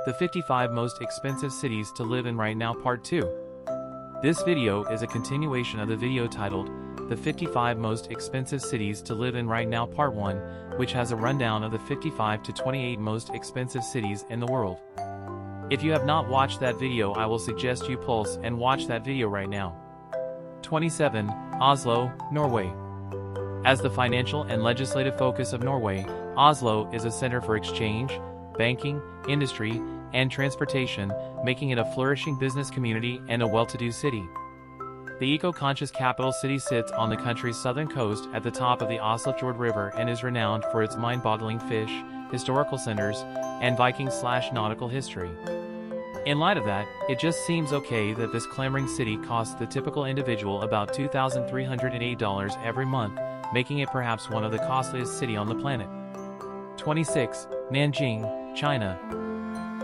The 55 Most Expensive Cities to Live in Right Now Part 2. This video is a continuation of the video titled, The 55 Most Expensive Cities to Live in Right Now Part 1, which has a rundown of the 55 to 28 most expensive cities in the world. If you have not watched that video, I will suggest you pulse and watch that video right now. 27. Oslo, Norway. As the financial and legislative focus of Norway, Oslo is a center for exchange, banking, industry, and transportation, making it a flourishing business community and a well-to-do city. The eco-conscious capital city sits on the country's southern coast at the top of the Oslofjord River and is renowned for its mind-boggling fish, historical centers, and Viking/nautical history. In light of that, it just seems okay that this clamoring city costs the typical individual about $2,308 every month, making it perhaps one of the costliest cities on the planet. 26. Nanjing, China.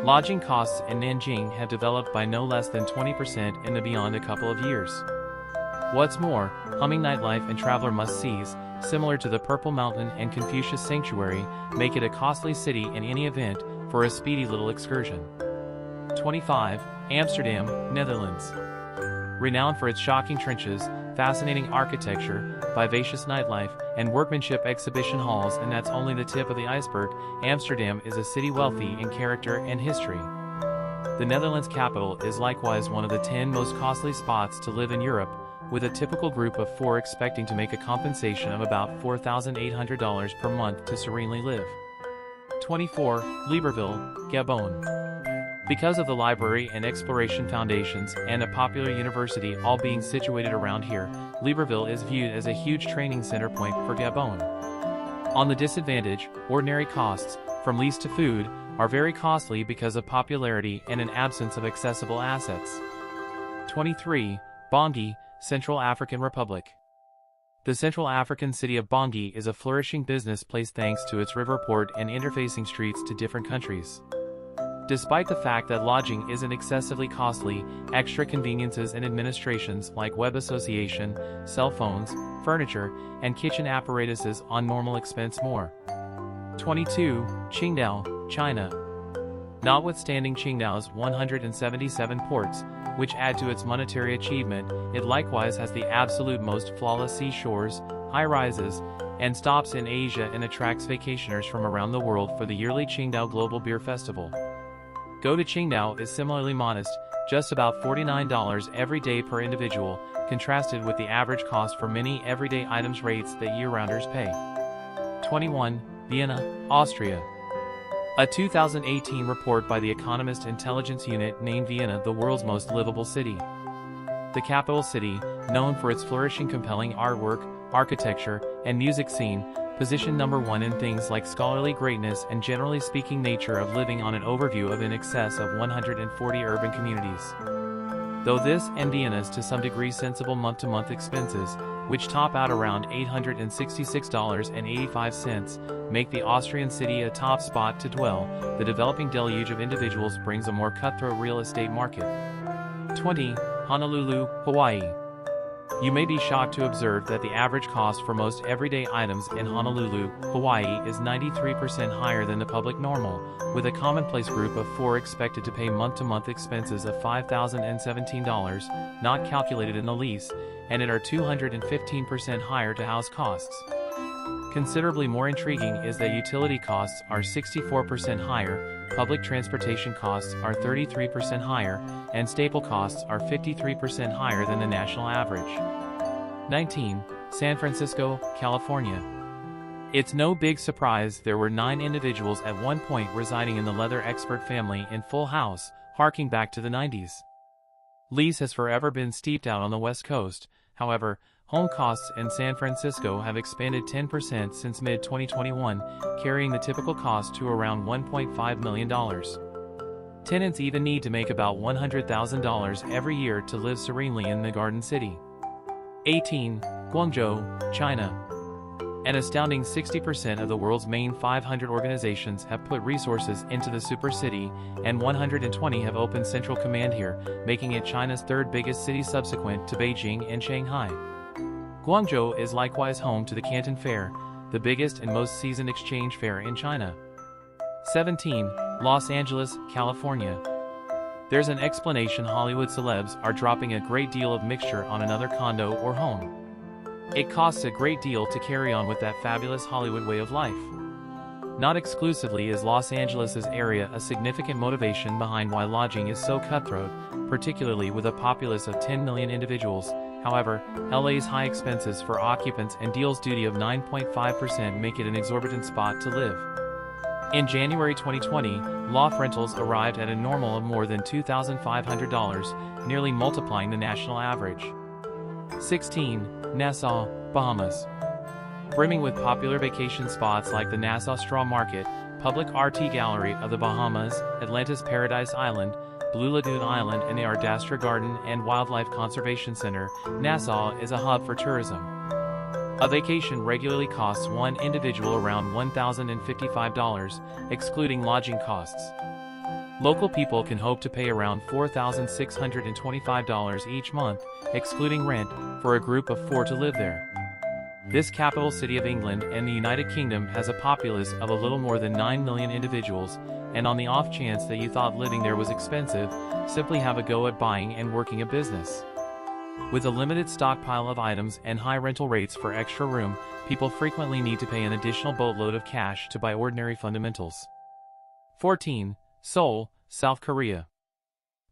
Lodging costs in Nanjing have developed by no less than 20% in the beyond a couple of years. What's more, humming nightlife and traveler must-sees, similar to the Purple Mountain and Confucius Sanctuary, make it a costly city in any event for a speedy little excursion. 25. Amsterdam, Netherlands. Renowned for its shocking trenches, fascinating architecture, vivacious nightlife, and workmanship exhibition halls, and that's only the tip of the iceberg, Amsterdam is a city wealthy in character and history. The Netherlands capital is likewise one of the 10 most costly spots to live in Europe, with a typical group of 4 expecting to make a compensation of about $4,800 per month to serenely live. 24. Libreville, Gabon. Because of the library and exploration foundations and a popular university all being situated around here, Libreville is viewed as a huge training center point for Gabon. On the disadvantage, ordinary costs, from lease to food, are very costly because of popularity and an absence of accessible assets. 23. Bangui, Central African Republic. The Central African city of Bangui is a flourishing business place thanks to its river port and interfacing streets to different countries. Despite the fact that lodging isn't excessively costly, extra conveniences and administrations like web association, cell phones, furniture, and kitchen apparatuses on normal expense more. 22. Qingdao, China. Notwithstanding Qingdao's 177 ports, which add to its monetary achievement, it likewise has the absolute most flawless seashores, high-rises, and stops in Asia and attracts vacationers from around the world for the yearly Qingdao Global Beer Festival. Go to Qingdao is similarly modest, just about $49 every day per individual, contrasted with the average cost for many everyday items rates that year-rounders pay. 21. Vienna, Austria. A 2018 report by the Economist Intelligence Unit named Vienna the world's most livable city. The capital city, known for its flourishing compelling artwork, architecture, and music scene, positioned number 1 in things like scholarly greatness and generally speaking nature of living on an overview of in excess of 140 urban communities. Though this and Vienna's to some degree sensible month-to-month expenses, which top out around $866.85, make the Austrian city a top spot to dwell, the developing deluge of individuals brings a more cutthroat real estate market. 20. Honolulu, Hawaii. You may be shocked to observe that the average cost for most everyday items in Honolulu, Hawaii is 93% higher than the public normal, with a commonplace group of 4 expected to pay month-to-month expenses of $5,017, not calculated in the lease, and it are 215% higher to house costs. Considerably more intriguing is that utility costs are 64% higher, public transportation costs are 33% higher, and staple costs are 53% higher than the national average. 19. San Francisco, California. It's no big surprise there were 9 individuals at one point residing in the leather expert family in Full House, harking back to the 90s. Lease has forever been steeped out on the West Coast, however, home costs in San Francisco have expanded 10% since mid-2021, carrying the typical cost to around $1.5 million. Tenants even need to make about $100,000 every year to live serenely in the Garden City. 18. Guangzhou, China. An astounding 60% of the world's main 500 organizations have put resources into the super city, and 120 have opened central command here, making it China's 3rd biggest city subsequent to Beijing and Shanghai. Guangzhou is likewise home to the Canton Fair, the biggest and most seasoned exchange fair in China. 17. Los Angeles, California. There's an explanation Hollywood celebs are dropping a great deal of mixture on another condo or home. It costs a great deal to carry on with that fabulous Hollywood way of life. Not exclusively is Los Angeles' area a significant motivation behind why lodging is so cutthroat, particularly with a populace of 10 million individuals. However, LA's high expenses for occupants and deals duty of 9.5% make it an exorbitant spot to live. In January 2020, loft rentals arrived at a normal of more than $2,500, nearly multiplying the national average. 16. Nassau, Bahamas. Brimming with popular vacation spots like the Nassau Straw Market, Public Art Gallery of the Bahamas, Atlantis Paradise Island, Blue Lagoon Island and the Ardastra Garden and Wildlife Conservation Center, Nassau is a hub for tourism. A vacation regularly costs one individual around $1,055, excluding lodging costs. Local people can hope to pay around $4,625 each month, excluding rent, for a group of 4 to live there. This capital city of England and the United Kingdom has a populace of a little more than 9 million individuals, and on the off chance that you thought living there was expensive, simply have a go at buying and working a business. With a limited stockpile of items and high rental rates for extra room, people frequently need to pay an additional boatload of cash to buy ordinary fundamentals. 14. Seoul, South Korea.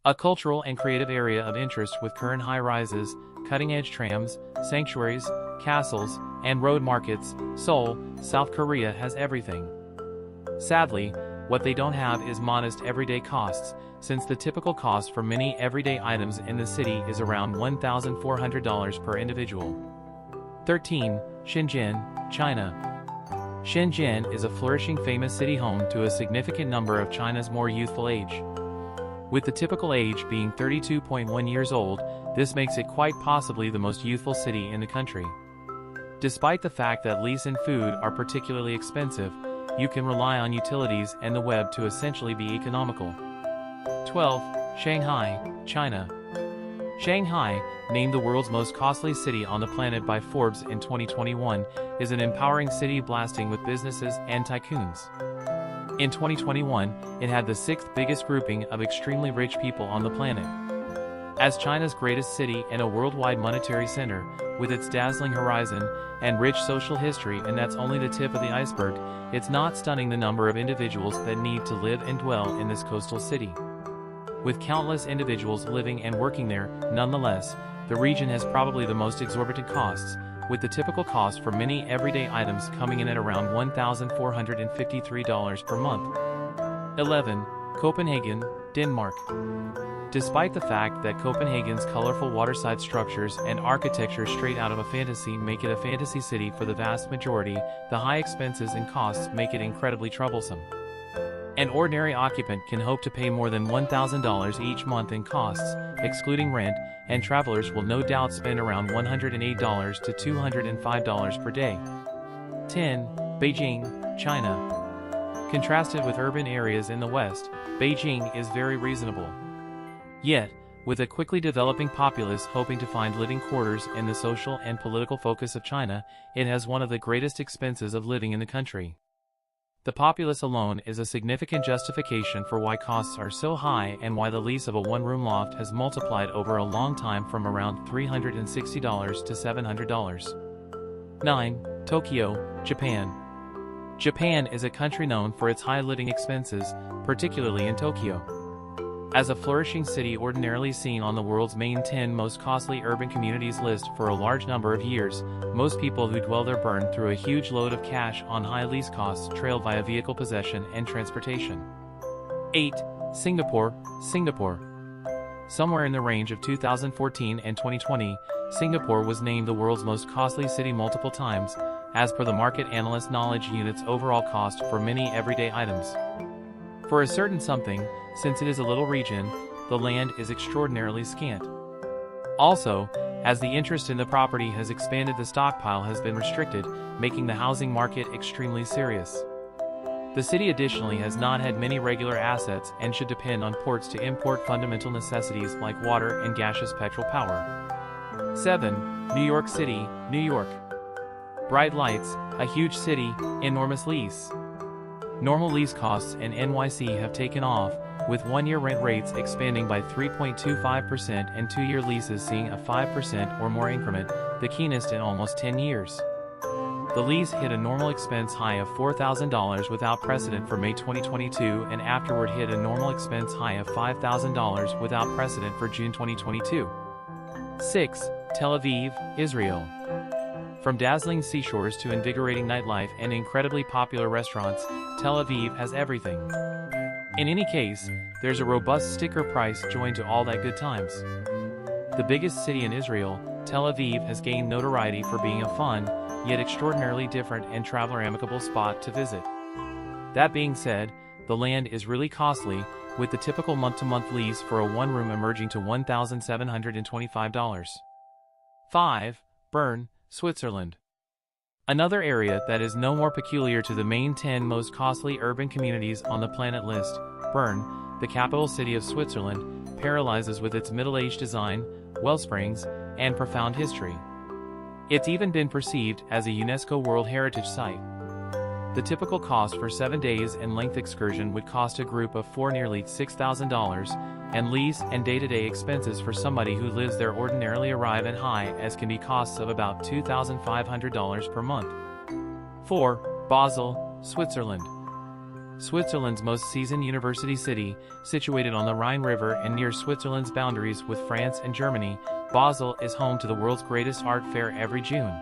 A cultural and creative area of interest with current high-rises, cutting-edge trams, sanctuaries, castles, and road markets, Seoul, South Korea has everything. Sadly, what they don't have is modest everyday costs, since the typical cost for many everyday items in the city is around $1,400 per individual. 13. Shenzhen, China. Shenzhen is a flourishing famous city home to a significant number of China's more youthful age. With the typical age being 32.1 years old, this makes it quite possibly the most youthful city in the country. Despite the fact that lease and food are particularly expensive, you can rely on utilities and the web to essentially be economical. 12. Shanghai, China. Shanghai, named the world's most costly city on the planet by Forbes in 2021, is an empowering city blasting with businesses and tycoons. In 2021, it had the 6th biggest grouping of extremely rich people on the planet. As China's greatest city and a worldwide monetary center, with its dazzling horizon and rich social history, and that's only the tip of the iceberg, it's not stunning the number of individuals that need to live and dwell in this coastal city. With countless individuals living and working there, nonetheless, the region has probably the most exorbitant costs, with the typical cost for many everyday items coming in at around $1,453 per month. 11. Copenhagen, Denmark. Despite the fact that Copenhagen's colorful waterside structures and architecture straight out of a fantasy make it a fantasy city for the vast majority, the high expenses and costs make it incredibly troublesome. An ordinary occupant can hope to pay more than $1,000 each month in costs, excluding rent, and travelers will no doubt spend around $108 to $205 per day. 10. Beijing, China. Contrasted with urban areas in the West, Beijing is very reasonable. Yet, with a quickly developing populace hoping to find living quarters in the social and political focus of China, it has one of the greatest expenses of living in the country. The populace alone is a significant justification for why costs are so high and why the lease of a one-room loft has multiplied over a long time from around $360 to $700. 9. Tokyo, Japan. Japan is a country known for its high living expenses, particularly in Tokyo. As a flourishing city ordinarily seen on the world's main 10 most costly urban communities list for a large number of years, most people who dwell there burn through a huge load of cash on high lease costs trailed by a vehicle possession and transportation. 8. Singapore, Singapore. Somewhere in the range of 2014 and 2020, Singapore was named the world's most costly city multiple times, as per the Market Analyst Knowledge Unit's overall cost for many everyday items. For a certain something, since it is a little region, the land is extraordinarily scant. Also, as the interest in the property has expanded, the stockpile has been restricted, making the housing market extremely serious. The city additionally has not had many regular assets and should depend on ports to import fundamental necessities like water and gaseous petrol power. 7. New York City, New York. Bright lights, a huge city, enormous lease. Normal lease costs in NYC have taken off, with one-year rent rates expanding by 3.25% and two-year leases seeing a 5% or more increment, the keenest in almost 10 years. The lease hit a normal expense high of $4,000 without precedent for May 2022 and afterward hit a normal expense high of $5,000 without precedent for June 2022. 6. Tel Aviv, Israel. From dazzling seashores to invigorating nightlife and incredibly popular restaurants, Tel Aviv has everything. In any case, there's a robust sticker price joined to all that good times. The biggest city in Israel, Tel Aviv has gained notoriety for being a fun, yet extraordinarily different and traveler-amicable spot to visit. That being said, the land is really costly, with the typical month-to-month lease for a one-room emerging to $1,725. 5. Bern, Switzerland. Another area that is no more peculiar to the main 10 most costly urban communities on the planet list, Bern, the capital city of Switzerland, paralyzes with its middle-aged design, wellsprings, and profound history. It's even been perceived as a UNESCO World Heritage Site. The typical cost for 7 days in length excursion would cost a group of 4 nearly $6,000, and lease and day-to-day expenses for somebody who lives there ordinarily arrive at high as can be costs of about $2,500 per month. 4. Basel, Switzerland. Switzerland's most seasoned university city, situated on the Rhine River and near Switzerland's boundaries with France and Germany, Basel is home to the world's greatest art fair every June.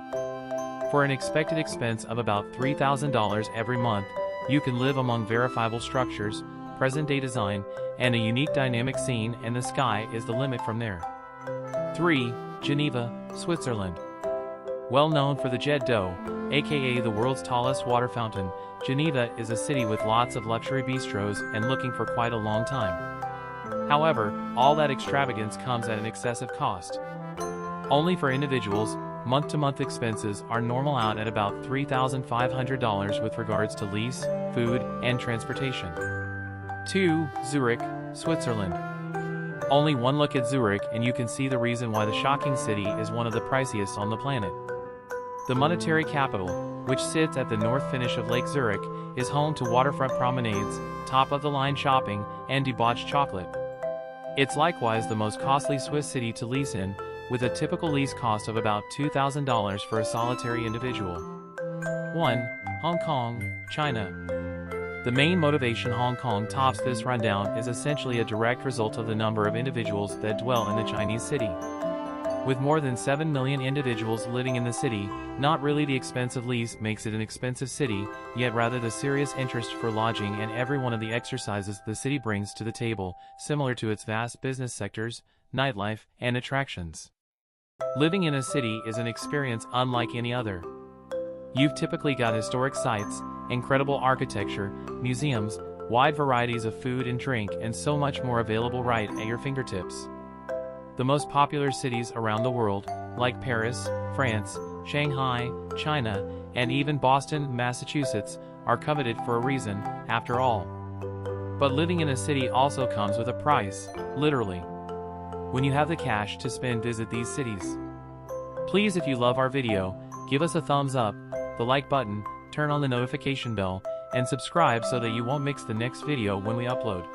For an expected expense of about $3,000 every month, you can live among verifiable structures, present-day design, and a unique dynamic scene, and the sky is the limit from there. 3. Geneva, Switzerland. Well known for the Jet d'eau, aka the world's tallest water fountain, Geneva is a city with lots of luxury bistros and looking for quite a long time. However, all that extravagance comes at an excessive cost. Only for individuals, month-to-month expenses are normal out at about $3,500 with regards to lease, food, and transportation. 2. Zurich, Switzerland. Only one look at Zurich and you can see the reason why the shocking city is one of the priciest on the planet. The monetary capital, which sits at the north finish of Lake Zurich, is home to waterfront promenades, top-of-the-line shopping, and debauched chocolate. It's likewise the most costly Swiss city to lease in, with a typical lease cost of about $2,000 for a solitary individual. 1. Hong Kong, China. The main motivation Hong Kong tops this rundown is essentially a direct result of the number of individuals that dwell in the Chinese city. With more than 7 million individuals living in the city, not really the expensive lease makes it an expensive city, yet rather the serious interest for lodging and every one of the exercises the city brings to the table, similar to its vast business sectors, nightlife, and attractions. Living in a city is an experience unlike any other. You've typically got historic sites, incredible architecture, museums, wide varieties of food and drink, and so much more available right at your fingertips. The most popular cities around the world, like Paris, France, Shanghai, China, and even Boston, Massachusetts, are coveted for a reason, after all. But living in a city also comes with a price, literally. When you have the cash to spend, visit these cities. Please, if you love our video, give us a thumbs up, the like button, turn on the notification bell, and subscribe so that you won't miss the next video when we upload.